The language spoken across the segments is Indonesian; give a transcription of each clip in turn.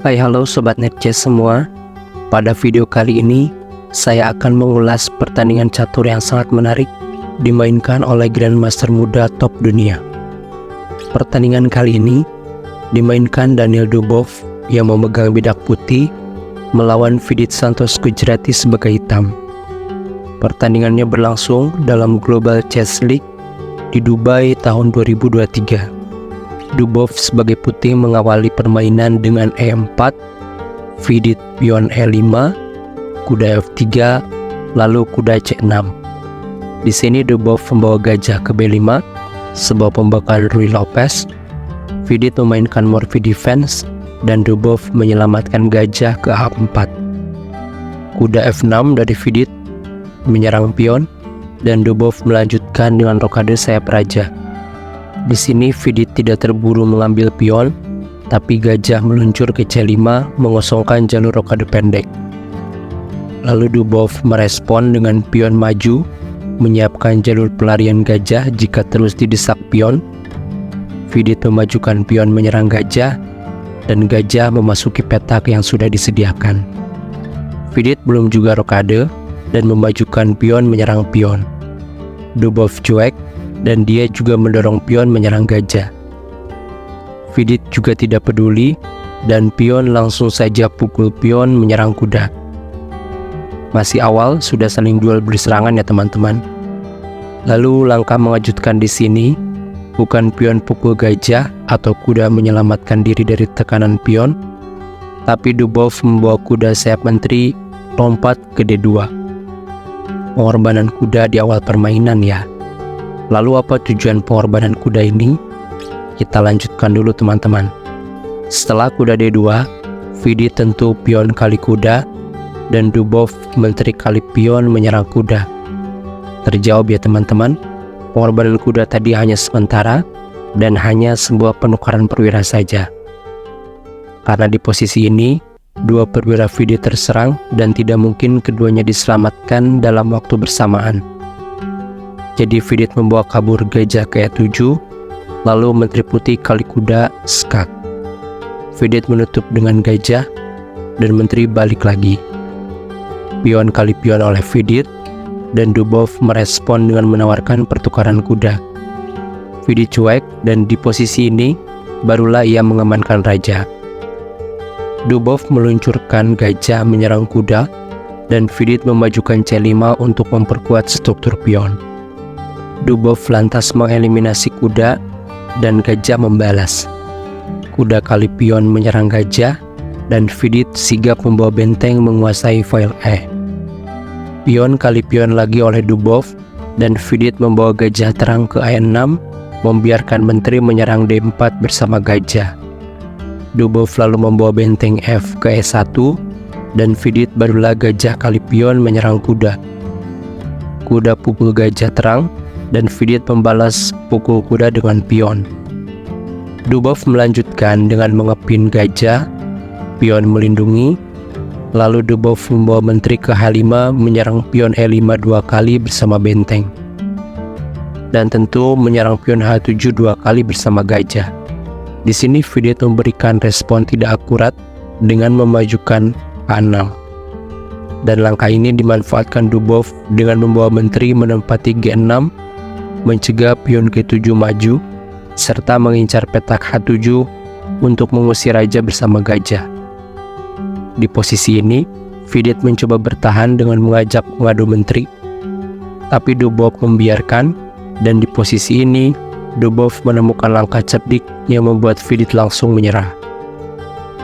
Hai halo Sobat Netchess semua. Pada video kali ini saya akan mengulas pertandingan catur yang sangat menarik dimainkan oleh Grandmaster muda top dunia. Pertandingan kali ini dimainkan Daniel Dubov yang memegang bidak putih melawan Vidit Santos Gujrati sebagai hitam. Pertandingannya berlangsung dalam Global Chess League di Dubai tahun 2023. Dubov sebagai putih mengawali permainan dengan E4, Vidit pion E5, kuda F3, lalu kuda C6. Di sini Dubov membawa gajah ke B5, sebuah pembekal Ruy Lopez. Vidit memainkan Morphy defense dan Dubov menyelamatkan gajah ke A4. Kuda F6 dari Vidit menyerang pion dan Dubov melanjutkan dengan rokade sayap raja. Di sini Vidit tidak terburu mengambil pion, tapi gajah meluncur ke C5 mengosongkan jalur rokade pendek. Lalu Dubov merespon dengan pion maju, menyiapkan jalur pelarian gajah jika terus didesak pion. Vidit memajukan pion menyerang gajah, dan gajah memasuki petak yang sudah disediakan. Vidit belum juga rokade dan memajukan pion menyerang pion. Dubov cuek, dan dia juga mendorong pion menyerang gajah. Vidit juga tidak peduli, dan pion langsung saja pukul pion menyerang kuda. Masih awal sudah saling duel berserangan ya teman-teman. Lalu langkah mengejutkan di sini bukan pion pukul gajah atau kuda menyelamatkan diri dari tekanan pion, tapi Dubov membawa kuda sayap menteri lompat ke D2. Pengorbanan kuda di awal permainan ya. Lalu apa tujuan pengorbanan kuda ini? Kita lanjutkan dulu teman-teman. Setelah kuda D2, Vidit tentu pion kali kuda dan Dubov menteri kali pion menyerang kuda. Terjawab ya teman-teman, pengorbanan kuda tadi hanya sementara dan hanya sebuah penukaran perwira saja. Karena di posisi ini, dua perwira Vidit terserang dan tidak mungkin keduanya diselamatkan dalam waktu bersamaan. Jadi Vidit membawa kabur gajah ke E7, lalu menteri putih kali kuda skak. Vidit menutup dengan gajah dan menteri balik lagi. Pion kali pion oleh Vidit dan Dubov merespon dengan menawarkan pertukaran kuda. Vidit cuek dan di posisi ini barulah ia mengamankan raja. Dubov meluncurkan gajah menyerang kuda dan Vidit memajukan C5 untuk memperkuat struktur pion. Dubov lantas mengeliminasi kuda dan gajah membalas. Kuda kali pion menyerang gajah dan Vidit sigap membawa benteng menguasai file E. Pion kali pion lagi oleh Dubov dan Vidit membawa gajah terang ke A6 membiarkan menteri menyerang D4 bersama gajah. Dubov lalu membawa benteng F ke E1 dan Vidit barulah gajah kali pion menyerang kuda. Kuda pukul gajah terang dan Vidit membalas pukul kuda dengan pion. Dubov melanjutkan dengan mengepin gajah, pion melindungi, lalu Dubov membawa menteri ke H5 menyerang pion E5 dua kali bersama benteng. Dan tentu menyerang pion H7 dua kali bersama gajah. Di sini Vidit memberikan respon tidak akurat dengan memajukan H6. Dan langkah ini dimanfaatkan Dubov dengan membawa menteri menempati G6, mencegah pion G7 maju, serta mengincar petak H7 untuk mengusir raja bersama gajah. Di posisi ini, Vidit mencoba bertahan dengan mengajak mengadu menteri, tapi Dubov membiarkan, dan di posisi ini, Dubov menemukan langkah cerdik yang membuat Vidit langsung menyerah.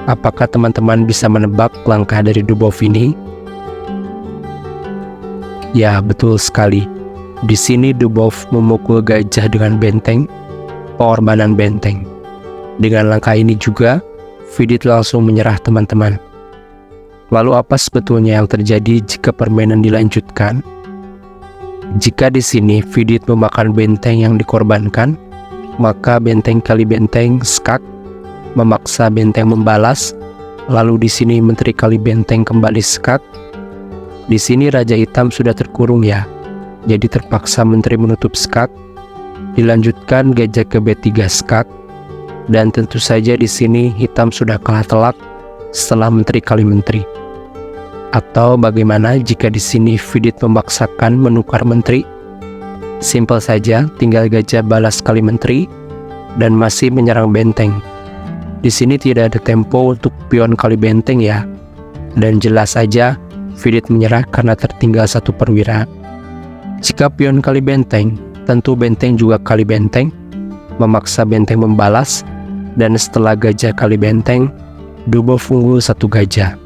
Apakah teman-teman bisa menebak langkah dari Dubov ini? Ya, betul sekali. Di sini Dubov memukul gajah dengan benteng, pengorbanan benteng. Dengan langkah ini juga, Vidit langsung menyerah teman-teman. Lalu apa sebetulnya yang terjadi jika permainan dilanjutkan? Jika di sini Vidit memakan benteng yang dikorbankan, maka benteng kali benteng skak, memaksa benteng membalas. Lalu di sini menteri kali benteng kembali skak. Di sini raja hitam sudah terkurung ya. Jadi terpaksa menteri menutup skak, dilanjutkan gajah ke B3 skak, dan tentu saja di sini hitam sudah kalah telak setelah menteri kali menteri. Atau bagaimana jika di sini Vidit memaksakan menukar menteri? Simpel saja, tinggal gajah balas kali menteri dan masih menyerang benteng. Di sini tidak ada tempo untuk pion kali benteng ya. Dan jelas saja Vidit menyerah karena tertinggal satu perwira. Jika pion kali benteng, tentu benteng juga kali benteng, memaksa benteng membalas, dan setelah gajah kali benteng, Dubov unggul satu gajah.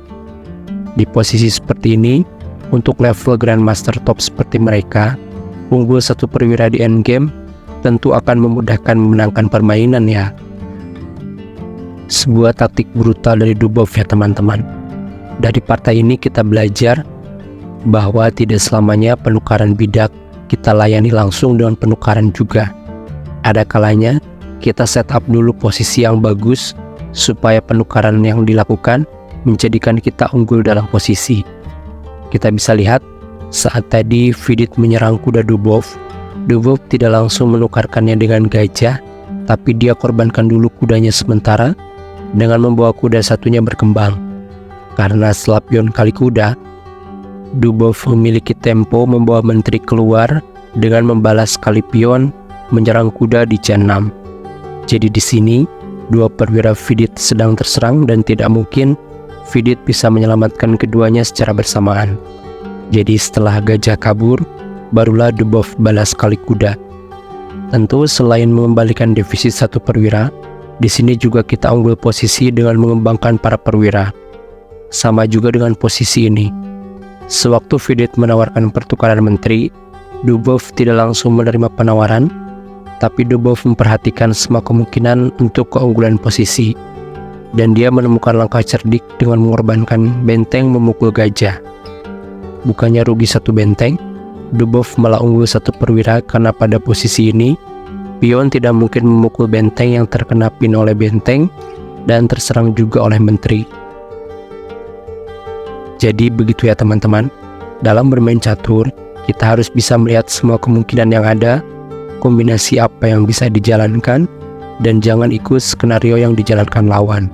Di posisi seperti ini, untuk level Grandmaster top seperti mereka, unggul satu perwira di endgame tentu akan memudahkan memenangkan permainan ya. Sebuah taktik brutal dari Dubov ya teman-teman. Dari partai ini kita belajar bahwa tidak selamanya penukaran bidak kita layani langsung dengan penukaran juga. Ada kalanya kita setup dulu posisi yang bagus supaya penukaran yang dilakukan menjadikan kita unggul dalam posisi. Kita bisa lihat saat tadi Vidit menyerang kuda Dubov, Dubov tidak langsung menukarkannya dengan gajah, tapi dia korbankan dulu kudanya sementara dengan membawa kuda satunya berkembang. Karena setelah pion kali kuda, Dubov memiliki tempo membawa menteri keluar dengan membalas kali pion menyerang kuda di C6. Jadi di sini dua perwira Vidit sedang terserang dan tidak mungkin Vidit bisa menyelamatkan keduanya secara bersamaan. Jadi setelah gajah kabur, barulah Dubov balas kali kuda. Tentu selain mengembalikan defisit satu perwira, di sini juga kita unggul posisi dengan mengembangkan para perwira. Sama juga dengan posisi ini. Sewaktu Vidit menawarkan pertukaran menteri, Dubov tidak langsung menerima penawaran, tapi Dubov memperhatikan semua kemungkinan untuk keunggulan posisi. Dan dia menemukan langkah cerdik dengan mengorbankan benteng memukul gajah. Bukannya rugi satu benteng, Dubov malah unggul satu perwira karena pada posisi ini, pion tidak mungkin memukul benteng yang terkena pin oleh benteng dan terserang juga oleh menteri. Jadi begitu ya teman-teman, dalam bermain catur, kita harus bisa melihat semua kemungkinan yang ada, kombinasi apa yang bisa dijalankan, dan jangan ikut skenario yang dijalankan lawan.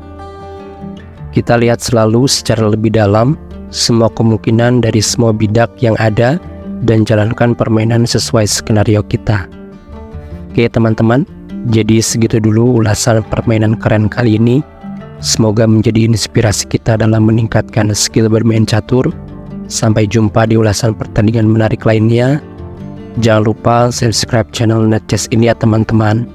Kita lihat selalu secara lebih dalam semua kemungkinan dari semua bidak yang ada dan jalankan permainan sesuai skenario kita. Oke teman-teman, jadi segitu dulu ulasan permainan keren kali ini. Semoga menjadi inspirasi kita dalam meningkatkan skill bermain catur. Sampai jumpa di ulasan pertandingan menarik lainnya. Jangan lupa subscribe channel Netchess ini ya teman-teman.